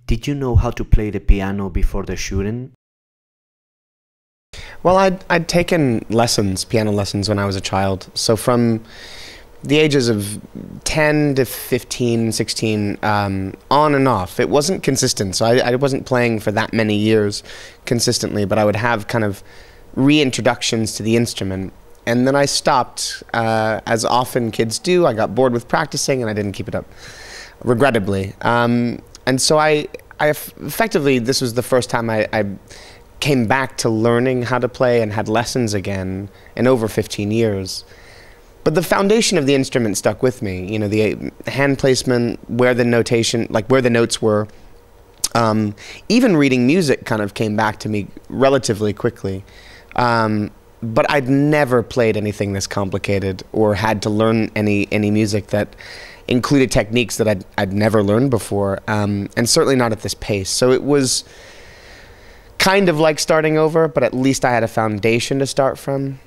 Did you know how to play the piano before the shooting? Well, I'd taken lessons, piano lessons, when I was a child. So from the ages of 10 to 15, 16, on and off. It wasn't consistent, so I wasn't playing for that many years consistently, but I would have kind of reintroductions to the instrument. And then I stopped, as often kids do. I got bored with practicing and I didn't keep it up, regrettably. And so I effectively, this was the first time I came back to learning how to play and had lessons again in over 15 years. But the foundation of the instrument stuck with me. You know, the hand placement, where the notation, like where the notes were. Even reading music kind of came back to me relatively quickly. But I'd never played anything this complicated or had to learn any music that included techniques that I'd never learned before, and certainly not at this pace. So it was kind of like starting over, but at least I had a foundation to start from.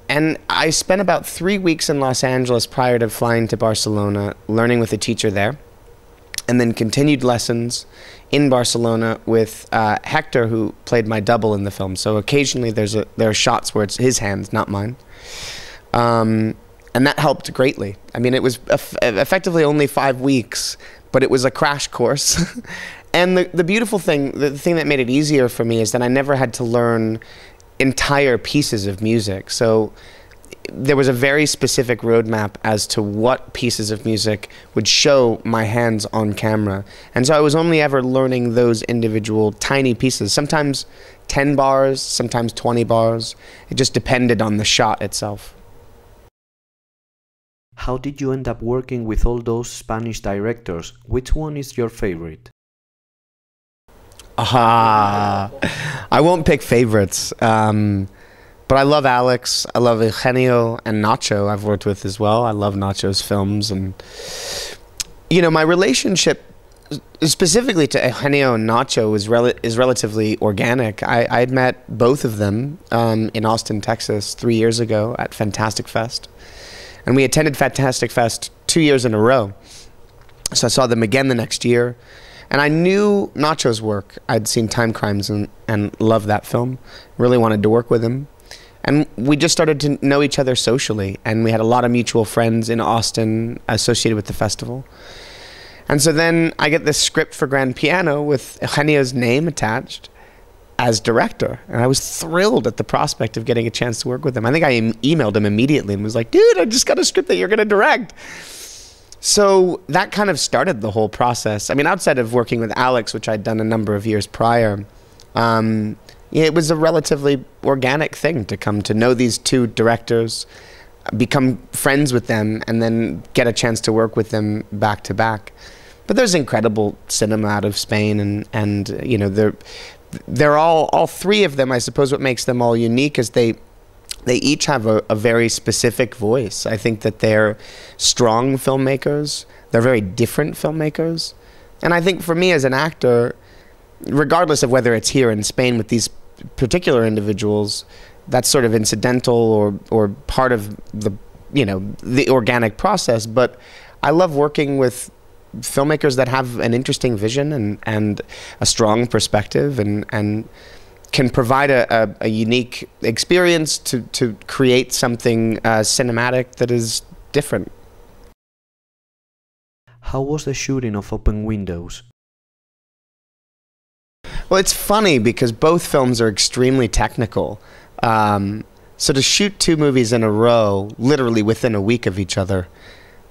And I spent about 3 weeks in Los Angeles prior to flying to Barcelona, learning with a teacher there, and then continued lessons in Barcelona with Hector, who played my double in the film. So occasionally there are shots where it's his hands, not mine. And that helped greatly. I mean, it was effectively only 5 weeks, but it was a crash course. And the beautiful thing, the thing that made it easier for me is that I never had to learn entire pieces of music. So there was a very specific roadmap as to what pieces of music would show my hands on camera. And so I was only ever learning those individual tiny pieces, sometimes 10 bars, sometimes 20 bars. It just depended on the shot itself. How did you end up working with all those Spanish directors? Which one is your favorite? I won't pick favorites, but I love Alex, I love Eugenio, and Nacho I've worked with as well. I love Nacho's films, and you know, my relationship specifically to Eugenio and Nacho is relatively organic. I'd met both of them in Austin, Texas 3 years ago at Fantastic Fest, and we attended Fantastic Fest 2 years in a row. So I saw them again the next year. And I knew Nacho's work. I'd seen Time Crimes and loved that film. Really wanted to work with him. And we just started to know each other socially. And we had a lot of mutual friends in Austin associated with the festival. And so then I get this script for Grand Piano with Eugenio's name attached as director. And I was thrilled at the prospect of getting a chance to work with him. I think I emailed him immediately and was like, dude, I just got a script that you're going to direct. So that kind of started the whole process. I mean, outside of working with Alex, which I'd done a number of years prior, it was a relatively organic thing to come to know these two directors, become friends with them, and then get a chance to work with them back to back. But there's incredible cinema out of Spain, and you know, they're all three of them. I suppose what makes them all unique is they each have a very specific voice. I think that they're strong filmmakers. They're very different filmmakers. And I think for me as an actor, regardless of whether it's here in Spain with these particular individuals, that's sort of incidental or part of the, you know, the organic process. But I love working with filmmakers that have an interesting vision and a strong perspective and can provide a unique experience to create something cinematic that is different. How was the shooting of Open Windows? Well, it's funny because both films are extremely technical. So to shoot 2 movies in a row, literally within a week of each other,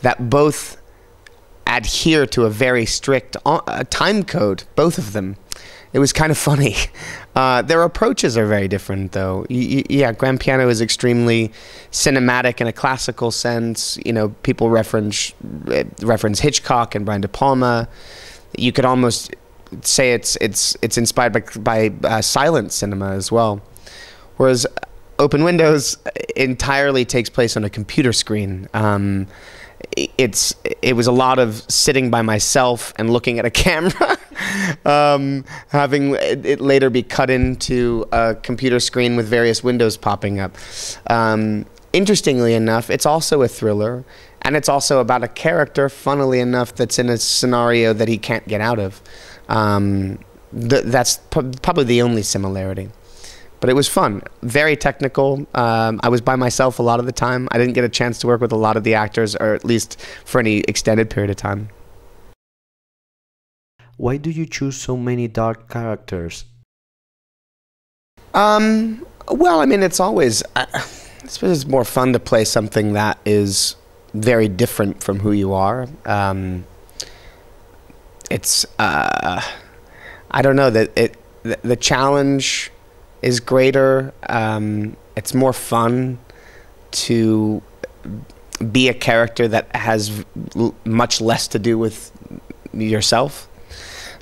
that both adhere to a very strict time code, both of them. It was kind of funny. Their approaches are very different, though. Yeah, Grand Piano is extremely cinematic in a classical sense. You know, people reference Hitchcock and Brian De Palma. You could almost say it's inspired by silent cinema as well. Whereas Open Windows entirely takes place on a computer screen. It was a lot of sitting by myself and looking at a camera, having it later be cut into a computer screen with various windows popping up. Interestingly enough, it's also a thriller, And it's also about a character, funnily enough, that's in a scenario that he can't get out of. That's probably the only similarity. But it was fun, very technical. I was by myself a lot of the time. I didn't get a chance to work with a lot of the actors, or at least for any extended period of time. Why do you choose so many dark characters? Well, I mean, it's always, I suppose it's more fun to play something that is very different from who you are. I don't know, the challenge is greater. It's more fun to be a character that has much less to do with yourself.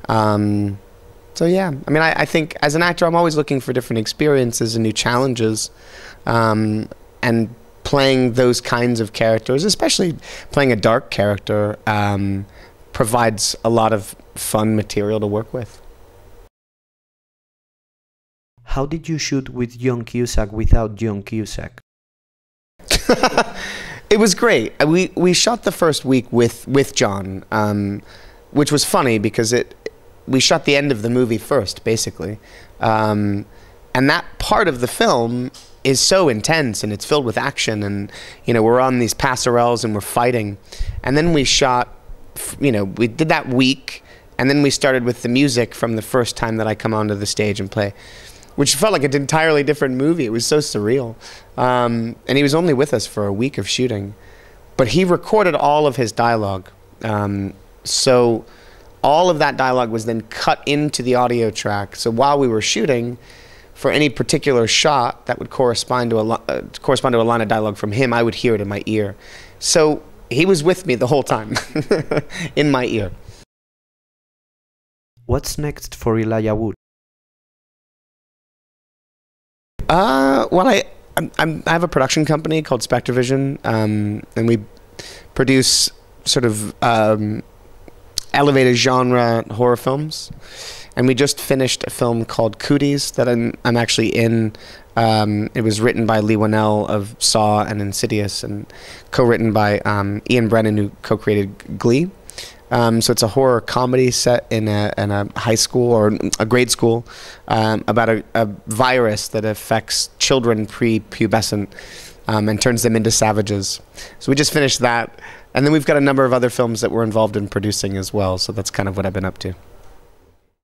So yeah, I mean, I think as an actor, I'm always looking for different experiences and new challenges, and playing those kinds of characters, especially playing a dark character, provides a lot of fun material to work with. How did you shoot with John Cusack without John Cusack? It was great. We shot the first week with John, which was funny because we shot the end of the movie first, basically. And that part of the film is so intense, and it's filled with action, and we're on these passerelles and we're fighting. And then we shot, we did that week, and then we started with the music from the first time that I come onto the stage and play, which felt like an entirely different movie. It was so surreal. And he was only with us for a week of shooting, but he recorded all of his dialogue. So all of that dialogue was then cut into the audio track. So while we were shooting, for any particular shot that would correspond to a line of dialogue from him, I would hear it in my ear. So he was with me the whole time, in my ear. What's next for Elijah Wood? Well, I have a production company called Spectrovision, and we produce sort of elevated genre horror films. And we just finished a film called Cooties that I'm actually in. It was written by Lee Winnell of Saw and Insidious, and co-written by Ian Brennan, who co-created Glee. So it's a horror comedy set in a high school or a grade school about a virus that affects children pre-pubescent and turns them into savages. So we just finished that. And then we've got a number of other films that we're involved in producing as well. So that's kind of what I've been up to.